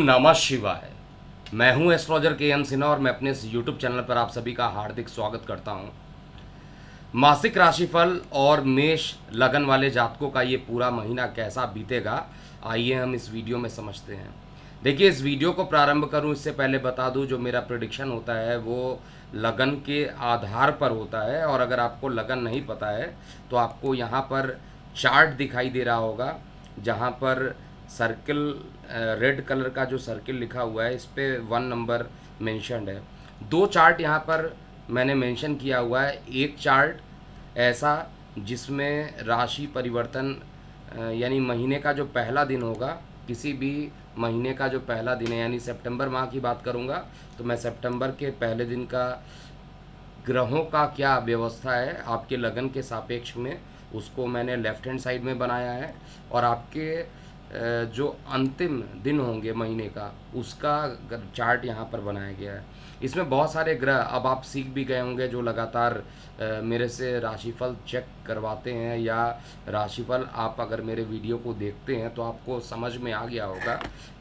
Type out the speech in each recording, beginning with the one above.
नमः शिवाय। मैं हूं एस्ट्रोलॉजर के एम सिन्हा और मैं अपने इस यूट्यूब चैनल पर आप सभी का हार्दिक स्वागत करता हूं। मासिक राशिफल और मेष लगन वाले जातकों का ये पूरा महीना कैसा बीतेगा, आइए हम इस वीडियो में समझते हैं। देखिए, इस वीडियो को प्रारंभ करूं इससे पहले बता दूं, जो मेरा प्रेडिक्शन होता है वो लगन के आधार पर होता है। और अगर आपको लगन नहीं पता है तो आपको यहाँ पर चार्ट दिखाई दे रहा होगा, जहाँ पर सर्किल, रेड कलर का जो सर्किल लिखा हुआ है इस पे 1 नंबर मेंशन्ड है। दो चार्ट यहाँ पर मैंने मेंशन किया हुआ है। एक चार्ट ऐसा जिसमें राशि परिवर्तन, यानी महीने का जो पहला दिन होगा, किसी भी महीने का जो पहला दिन है, यानी सितंबर माह की बात करूँगा तो मैं सितंबर के पहले दिन का ग्रहों का क्या व्यवस्था है आपके लगन के सापेक्ष में, उसको मैंने लेफ्ट हैंड साइड में बनाया है। और आपके जो अंतिम दिन होंगे महीने का, उसका चार्ट यहाँ पर बनाया गया है। इसमें बहुत सारे ग्रह, अब आप सीख भी गए होंगे जो लगातार मेरे से राशिफल चेक करवाते हैं, या राशिफल आप अगर मेरे वीडियो को देखते हैं तो आपको समझ में आ गया होगा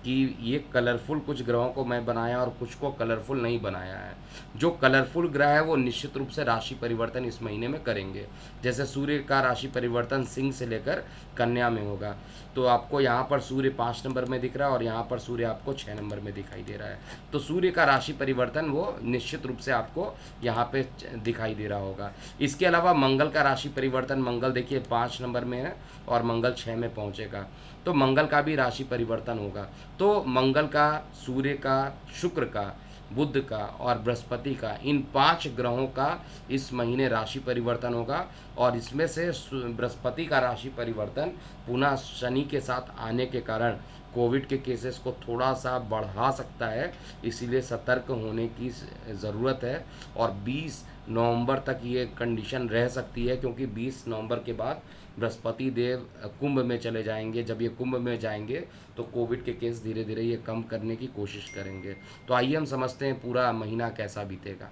कि ये कलरफुल कुछ ग्रहों को मैं बनाया और कुछ को कलरफुल नहीं बनाया है। जो कलरफुल ग्रह है वो निश्चित रूप से राशि परिवर्तन इस महीने में करेंगे। जैसे सूर्य का राशि परिवर्तन सिंह से लेकर कन्या में होगा, तो आपको यहाँ पर सूर्य 5 नंबर में दिख रहा है और यहाँ पर सूर्य आपको 6 नंबर में दिखाई दे रहा है। तो सूर्य का राशि परिवर्तन वो निश्चित रूप से आपको यहाँ पे दिखाई दे रहा होगा। इसके अलावा मंगल का राशि परिवर्तन, मंगल देखिए 5 नंबर में है और मंगल 6 में पहुँचेगा, तो मंगल का भी राशि परिवर्तन होगा। तो मंगल का, सूर्य का, शुक्र का, बुध का और बृहस्पति का, इन 5 ग्रहों का इस महीने राशि परिवर्तन होगा। और इसमें से बृहस्पति का राशि परिवर्तन पुनः शनि के साथ आने के कारण कोविड के केसेस को थोड़ा सा बढ़ा सकता है, इसीलिए सतर्क होने की ज़रूरत है। और 20 नवंबर तक ये कंडीशन रह सकती है, क्योंकि 20 नवंबर के बाद बृहस्पति देव कुंभ में चले जाएंगे। जब ये कुंभ में जाएंगे तो कोविड के केस धीरे धीरे ये कम करने की कोशिश करेंगे। तो आइए हम समझते हैं पूरा महीना कैसा बीतेगा।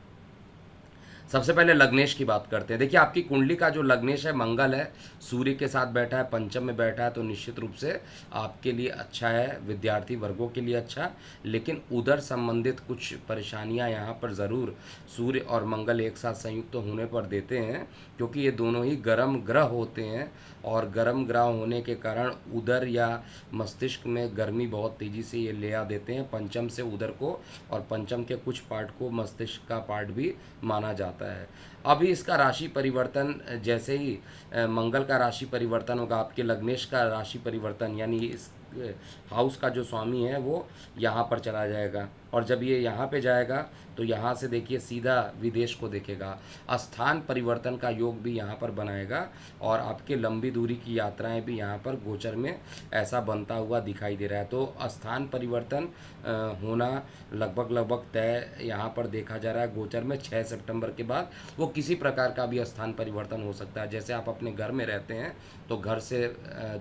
सबसे पहले लग्नेश की बात करते हैं। देखिए, आपकी कुंडली का जो लग्नेश है, मंगल है, सूर्य के साथ बैठा है, पंचम में बैठा है, तो निश्चित रूप से आपके लिए अच्छा है, विद्यार्थी वर्गों के लिए अच्छा। लेकिन उधर संबंधित कुछ परेशानियां यहाँ पर ज़रूर सूर्य और मंगल एक साथ संयुक्त होने पर देते हैं, क्योंकि ये दोनों ही गर्म ग्रह होते हैं। और गर्म ग्रह होने के कारण उदर या मस्तिष्क में गर्मी बहुत तेज़ी से ये ले आ देते हैं, पंचम से उदर को, और पंचम के कुछ पार्ट को मस्तिष्क का पार्ट भी माना जाता है। अभी इसका राशि परिवर्तन जैसे ही मंगल का राशि परिवर्तन होगा, आपके लग्नेश का राशि परिवर्तन, यानी इस हाउस का जो स्वामी है वो यहाँ पर चला जाएगा। और जब ये यहाँ पे जाएगा तो यहाँ से देखिए सीधा विदेश को देखेगा। स्थान परिवर्तन का योग भी यहाँ पर बनाएगा और आपके लंबी दूरी की यात्राएं भी यहाँ पर गोचर में ऐसा बनता हुआ दिखाई दे रहा है। तो स्थान परिवर्तन होना लगभग तय यहाँ पर देखा जा रहा है गोचर में। 6 सितंबर के बाद वो किसी प्रकार का भी स्थान परिवर्तन हो सकता है। जैसे आप अपने घर में रहते हैं तो घर से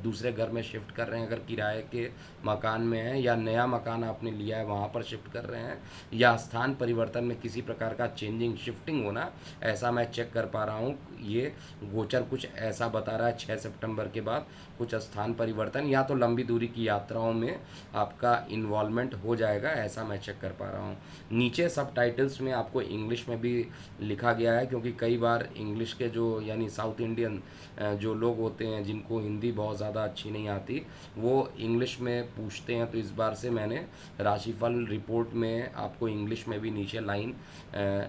दूसरे घर में शिफ्ट कर रहे हैं, अगर किराए के मकान में है, या नया मकान आपने लिया है वहाँ पर शिफ्ट कर रहे हैं, या स्थान परिवर्तन में किसी प्रकार का चेंजिंग, शिफ्टिंग होना, ऐसा मैं चेक कर पा रहा हूँ। ये गोचर कुछ ऐसा बता रहा है 6 सितंबर के बाद कुछ स्थान परिवर्तन या तो लंबी दूरी की यात्राओं में आपका इन्वॉल्वमेंट हो जाएगा, ऐसा मैं चेक कर पा रहा हूँ। नीचे सब टाइटल्स में आपको इंग्लिश में भी लिखा गया है, क्योंकि कई बार इंग्लिश के जो, यानी साउथ इंडियन जो लोग होते हैं जिनको हिंदी बहुत ज़्यादा अच्छी नहीं आती, वो इंग्लिश में पूछते हैं। तो इस बार से मैंने राशिफल रिपोर्ट में आपको इंग्लिश में भी नीचे लाइन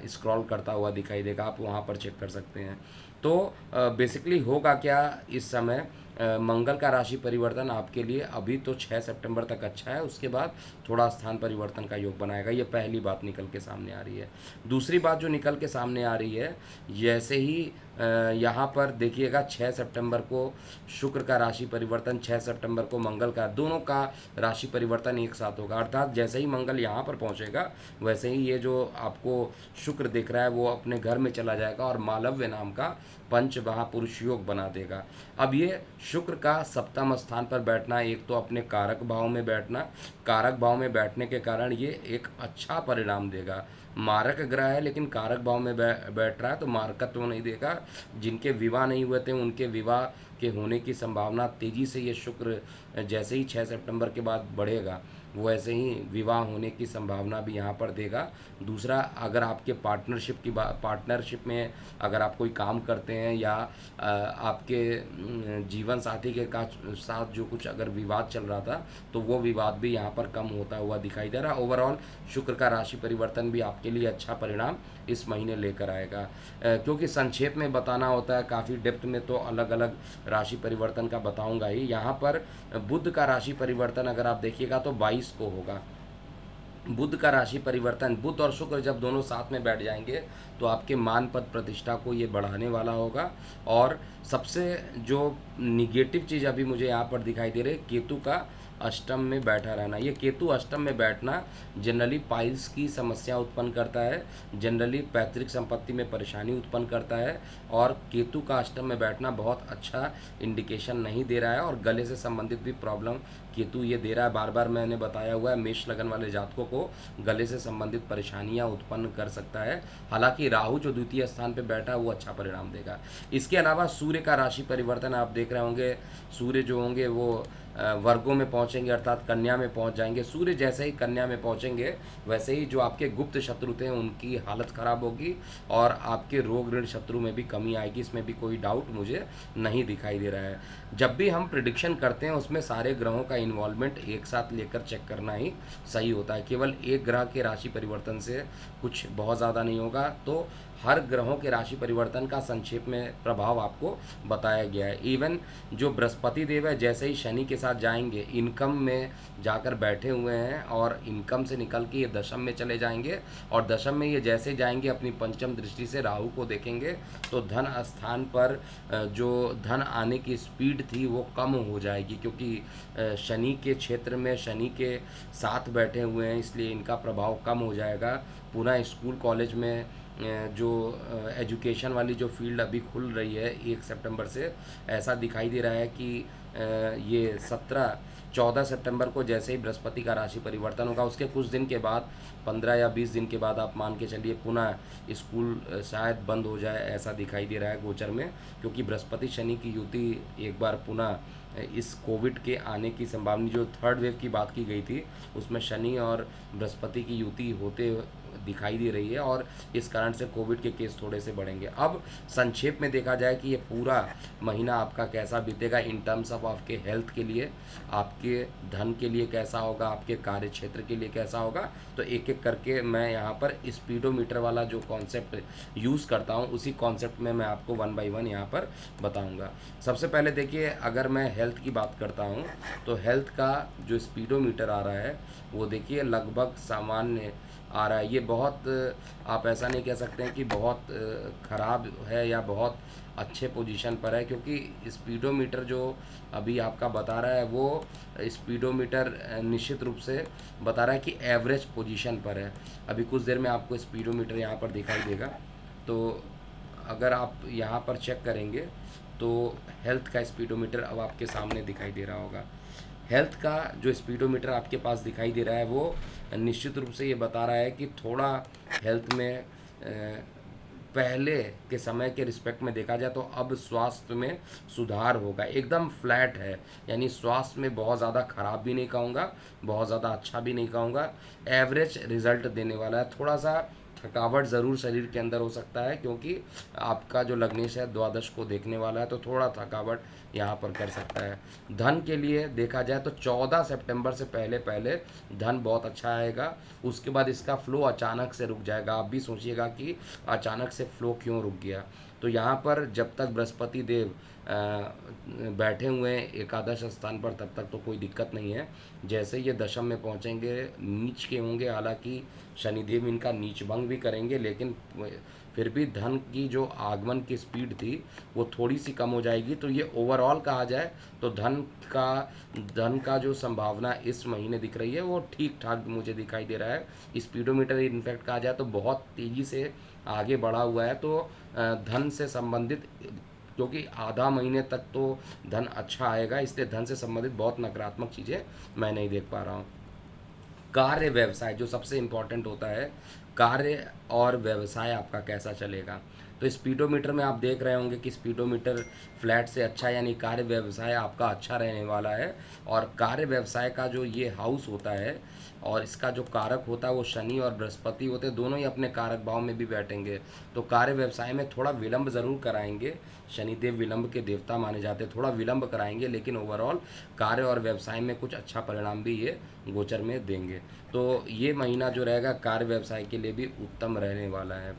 स्क्रॉल करता हुआ दिखाई देगा, आप वहाँ पर चेक कर सकते हैं। तो बेसिकली होगा क्या इस समय, मंगल का राशि परिवर्तन आपके लिए अभी तो 6 सितंबर तक अच्छा है, उसके बाद थोड़ा स्थान परिवर्तन का योग बनाएगा। ये पहली बात निकल के सामने आ रही है। दूसरी बात जो निकल के सामने आ रही है, जैसे ही यहाँ पर देखिएगा 6 सितंबर को शुक्र का राशि परिवर्तन, 6 सितंबर को मंगल का, दोनों का राशि परिवर्तन एक साथ होगा। अर्थात जैसे ही मंगल यहाँ पर पहुँचेगा वैसे ही ये जो आपको शुक्र दिख रहा है वो अपने घर में चला जाएगा और मालव्य नाम का पंच महापुरुष योग बना देगा। अब ये शुक्र का सप्तम स्थान पर बैठना, एक तो अपने कारक भाव में बैठना, कारक भाव में बैठने के कारण ये एक अच्छा परिणाम देगा। मारक ग्रह है लेकिन कारक भाव में बैठ रहा है तो मारकत्व तो नहीं देगा। जिनके विवाह नहीं हुए थे उनके विवाह के होने की संभावना तेज़ी से ये शुक्र जैसे ही 6 सितंबर के बाद बढ़ेगा वो ऐसे ही विवाह होने की संभावना भी यहाँ पर देगा। दूसरा, अगर आपके पार्टनरशिप में अगर आप कोई काम करते हैं या आपके जीवन साथी के साथ जो कुछ अगर विवाद चल रहा था तो वो विवाद भी यहाँ पर कम होता हुआ दिखाई दे रहा है। ओवरऑल शुक्र का राशि परिवर्तन भी आपके लिए अच्छा परिणाम इस महीने लेकर आएगा। क्योंकि संक्षेप में बताना होता है, काफ़ी डेप्थ में तो अलग अलग राशि परिवर्तन का बताऊंगा ही। यहाँ पर बुध का राशि परिवर्तन अगर आप देखिएगा तो 22 को होगा। बुध का राशि परिवर्तन, बुध और शुक्र जब दोनों साथ में बैठ जाएंगे तो आपके मान पद प्रतिष्ठा को ये बढ़ाने वाला होगा। और सबसे जो निगेटिव चीज़ अभी मुझे यहाँ पर दिखाई दे रही है, केतु का अष्टम में बैठा रहना। ये केतु अष्टम में बैठना जनरली पाइल्स की समस्या उत्पन्न करता है, जनरली पैतृक संपत्ति में परेशानी उत्पन्न करता है। और केतु का अष्टम में बैठना बहुत अच्छा इंडिकेशन नहीं दे रहा है। और गले से संबंधित भी प्रॉब्लम केतु ये दे रहा है। बार बार मैंने बताया हुआ है, मेष लगन वाले जातकों को गले से संबंधित परेशानियां उत्पन्न कर सकता है। हालांकि राहु जो द्वितीय स्थान पे बैठा है वो अच्छा परिणाम देगा। इसके अलावा सूर्य का राशि परिवर्तन आप देख रहे होंगे, सूर्य जो होंगे वो वर्गों में पहुंचेंगे, अर्थात कन्या में पहुंच जाएंगे। सूर्य जैसे ही कन्या में पहुंचेंगे वैसे ही जो आपके गुप्त शत्रु थे उनकी हालत खराब होगी और आपके रोग ऋण शत्रु में भी कमी आएगी। इसमें भी कोई डाउट मुझे नहीं दिखाई दे रहा है। जब भी हम प्रिडिक्शन करते हैं उसमें सारे ग्रहों का इन्वॉल्वमेंट एक साथ लेकर चेक करना ही सही होता है। केवल एक ग्रह के राशि परिवर्तन से कुछ बहुत ज़्यादा नहीं होगा। तो हर ग्रहों के राशि परिवर्तन का संक्षेप में प्रभाव आपको बताया गया है। इवन जो बृहस्पति देव है जैसे ही शनि के साथ जाएंगे, इनकम में जाकर बैठे हुए हैं और इनकम से निकल के ये दशम में चले जाएंगे। और दशम में ये जैसे जाएंगे अपनी पंचम दृष्टि से राहु को देखेंगे तो धन स्थान पर जो धन आने की स्पीड थी वो कम हो जाएगी। क्योंकि शनि के क्षेत्र में शनि के साथ बैठे हुए हैं इसलिए इनका प्रभाव कम हो जाएगा। पुनः स्कूल कॉलेज में जो एजुकेशन वाली जो फील्ड अभी खुल रही है 1 सितंबर से, ऐसा दिखाई दे रहा है कि ये 14 सितंबर को जैसे ही बृहस्पति का राशि परिवर्तन होगा उसके कुछ दिन के बाद 15 या 20 दिन के बाद आप मान के चलिए पुनः स्कूल शायद बंद हो जाए, ऐसा दिखाई दे रहा है गोचर में। क्योंकि बृहस्पति शनि की युति एक बार पुनः इस कोविड के आने की संभावना, जो थर्ड वेव की बात की गई थी उसमें शनि और बृहस्पति की युति होते दिखाई दे रही है और इस कारण से कोविड के केस थोड़े से बढ़ेंगे। अब संक्षेप में देखा जाए कि ये पूरा महीना आपका कैसा बीतेगा इन टर्म्स ऑफ आपके हेल्थ के लिए, आपके धन के लिए कैसा होगा, आपके कार्य क्षेत्र के लिए कैसा होगा, तो एक एक करके मैं यहाँ पर स्पीडोमीटर वाला जो कॉन्सेप्ट यूज़ करता हूँ उसी कॉन्सेप्ट में मैं आपको 1 बाय 1 यहाँ पर बताऊँगा। सबसे पहले देखिए, अगर मैं हेल्थ की बात करता हूँ तो हेल्थ का जो स्पीडोमीटर आ रहा है वो देखिए लगभग सामान्य आ रहा है। ये बहुत, आप ऐसा नहीं कह सकते हैं कि बहुत ख़राब है या बहुत अच्छे पोजीशन पर है, क्योंकि स्पीडोमीटर जो अभी आपका बता रहा है वो स्पीडोमीटर निश्चित रूप से बता रहा है कि एवरेज पोजीशन पर है। अभी कुछ देर में आपको स्पीडोमीटर यहाँ पर दिखाई देगा। तो अगर आप यहाँ पर चेक करेंगे तो हेल्थ का स्पीडोमीटर अब आपके सामने दिखाई दे रहा होगा। हेल्थ का जो स्पीडोमीटर आपके पास दिखाई दे रहा है वो निश्चित रूप से ये बता रहा है कि थोड़ा हेल्थ में पहले के समय के रिस्पेक्ट में देखा जाए तो अब स्वास्थ्य में सुधार होगा। एकदम फ्लैट है, यानी स्वास्थ्य में बहुत ज़्यादा ख़राब भी नहीं कहूँगा, बहुत ज़्यादा अच्छा भी नहीं कहूँगा, एवरेज रिजल्ट देने वाला है। थोड़ा सा थकावट ज़रूर शरीर के अंदर हो सकता है क्योंकि आपका जो लग्नेश है द्वादश को देखने वाला है, तो थोड़ा थकावट यहाँ पर कर सकता है। धन के लिए देखा जाए तो 14 सितंबर से पहले पहले धन बहुत अच्छा आएगा, उसके बाद इसका फ्लो अचानक से रुक जाएगा। आप भी सोचिएगा कि अचानक से फ्लो क्यों रुक गया। तो यहाँ पर जब तक बृहस्पति देव बैठे हुए हैं एकादश स्थान पर तब तक तो कोई दिक्कत नहीं है। जैसे ये दशम में पहुँचेंगे नीच के होंगे, हालांकि शनिदेव इनका नीच भंग भी करेंगे, लेकिन फिर भी धन की जो आगमन की स्पीड थी वो थोड़ी सी कम हो जाएगी। तो ये ओवरऑल कहा जाए तो धन का जो संभावना इस महीने दिख रही है वो ठीक ठाक मुझे दिखाई दे रहा है। स्पीडोमीटर इनफैक्ट कहा जाए तो बहुत तेज़ी से आगे बढ़ा हुआ है। तो धन से संबंधित, क्योंकि आधा महीने तक तो धन अच्छा आएगा, इसलिए धन से संबंधित बहुत नकारात्मक चीज़ें मैं नहीं देख पा रहा हूँ। कार्य व्यवसाय जो सबसे इम्पोर्टेंट होता है, कार्य और व्यवसाय आपका कैसा चलेगा। तो स्पीडोमीटर में आप देख रहे होंगे कि स्पीडोमीटर फ्लैट से अच्छा, यानी कार्य व्यवसाय आपका अच्छा रहने वाला है। और कार्य व्यवसाय का जो ये हाउस होता है और इसका जो कारक होता है वो शनि और बृहस्पति होते हैं, दोनों ही अपने कारक भाव में भी बैठेंगे। तो कार्य व्यवसाय में थोड़ा विलंब ज़रूर कराएंगे, शनिदेव विलंब के देवता माने जाते हैं, थोड़ा विलंब कराएंगे, लेकिन ओवरऑल कार्य और व्यवसाय में कुछ अच्छा परिणाम भी ये गोचर में देंगे। तो ये महीना जो रहेगा कार्य व्यवसाय के लिए भी उत्तम रहने वाला है।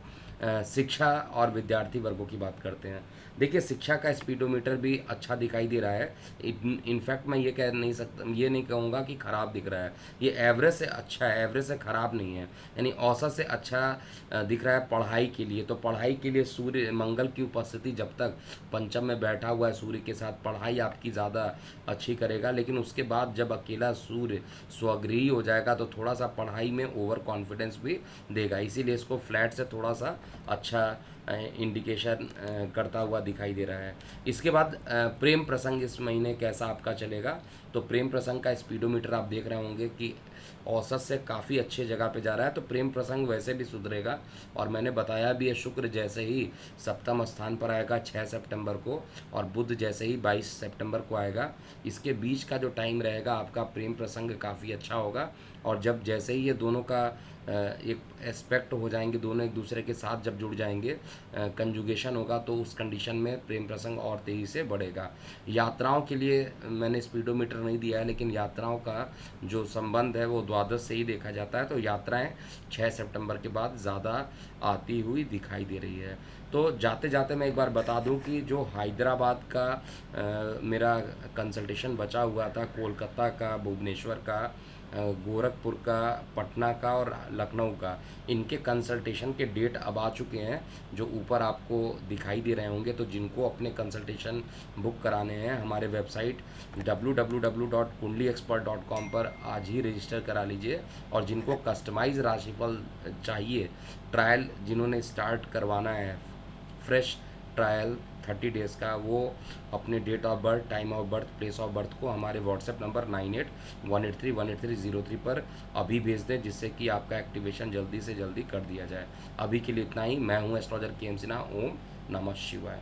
शिक्षा और विद्यार्थी वर्गों की बात करते हैं। देखिए, शिक्षा का स्पीडोमीटर भी अच्छा दिखाई दे रहा है। इनफैक्ट मैं ये कह नहीं सकता, ये नहीं कहूँगा कि ख़राब दिख रहा है, ये एवरेज से अच्छा है, एवरेज से ख़राब नहीं है, यानी औसत से अच्छा दिख रहा है पढ़ाई के लिए। तो पढ़ाई के लिए सूर्य मंगल की उपस्थिति जब तक पंचम में बैठा हुआ है सूर्य के साथ, पढ़ाई आपकी ज़्यादा अच्छी करेगा। लेकिन उसके बाद जब अकेला सूर्य स्वगृही हो जाएगा तो थोड़ा सा पढ़ाई में ओवर कॉन्फिडेंस भी देगा, इसीलिए इसको फ्लैट से थोड़ा सा अच्छा इंडिकेशन करता हुआ दिखाई दे रहा है। इसके बाद प्रेम प्रसंग इस महीने कैसा आपका चलेगा। तो प्रेम प्रसंग का स्पीडोमीटर आप देख रहे होंगे कि औसत से काफ़ी अच्छे जगह पे जा रहा है। तो प्रेम प्रसंग वैसे भी सुधरेगा, और मैंने बताया भी है, शुक्र जैसे ही सप्तम स्थान पर आएगा 6 सितंबर को, और बुध जैसे ही 22 सितंबर को आएगा, इसके बीच का जो टाइम रहेगा आपका प्रेम प्रसंग काफ़ी अच्छा होगा। और जब जैसे ही ये दोनों का एक एस्पेक्ट हो जाएंगे, दोनों एक दूसरे के साथ जब जुड़ जाएंगे, कंजुगेशन होगा, तो उस कंडीशन में प्रेम प्रसंग और तेज़ी से बढ़ेगा। यात्राओं के लिए मैंने स्पीडोमीटर नहीं दिया है, लेकिन यात्राओं का जो संबंध है वो द्वादश से ही देखा जाता है। तो यात्राएं 6 सितंबर के बाद ज़्यादा आती हुई दिखाई दे रही है। तो जाते जाते मैं एक बार बता दूं कि जो हैदराबाद का मेरा कंसल्टेशन बचा हुआ था, कोलकाता का, भुवनेश्वर का, गोरखपुर का, पटना का और लखनऊ का, इनके कंसल्टेशन के डेट अब आ चुके हैं, जो ऊपर आपको दिखाई दे रहे होंगे। तो जिनको अपने कंसल्टेशन बुक कराने हैं, हमारे वेबसाइट www.kundliexpert.com पर आज ही रजिस्टर करा लीजिए। और जिनको कस्टमाइज राशिफल चाहिए, ट्रायल जिन्होंने स्टार्ट करवाना है, फ्रेश ट्रायल 30 डेज़ का, वो अपने date of birth, time of birth, place of birth को हमारे व्हाट्सएप नंबर 9818318303 पर अभी भेज दें, जिससे कि आपका एक्टिवेशन जल्दी से जल्दी कर दिया जाए। अभी के लिए इतना ही। मैं हूं एस्ट्रोलॉजर के एम सिन्हा। ओम नमः शिवाय।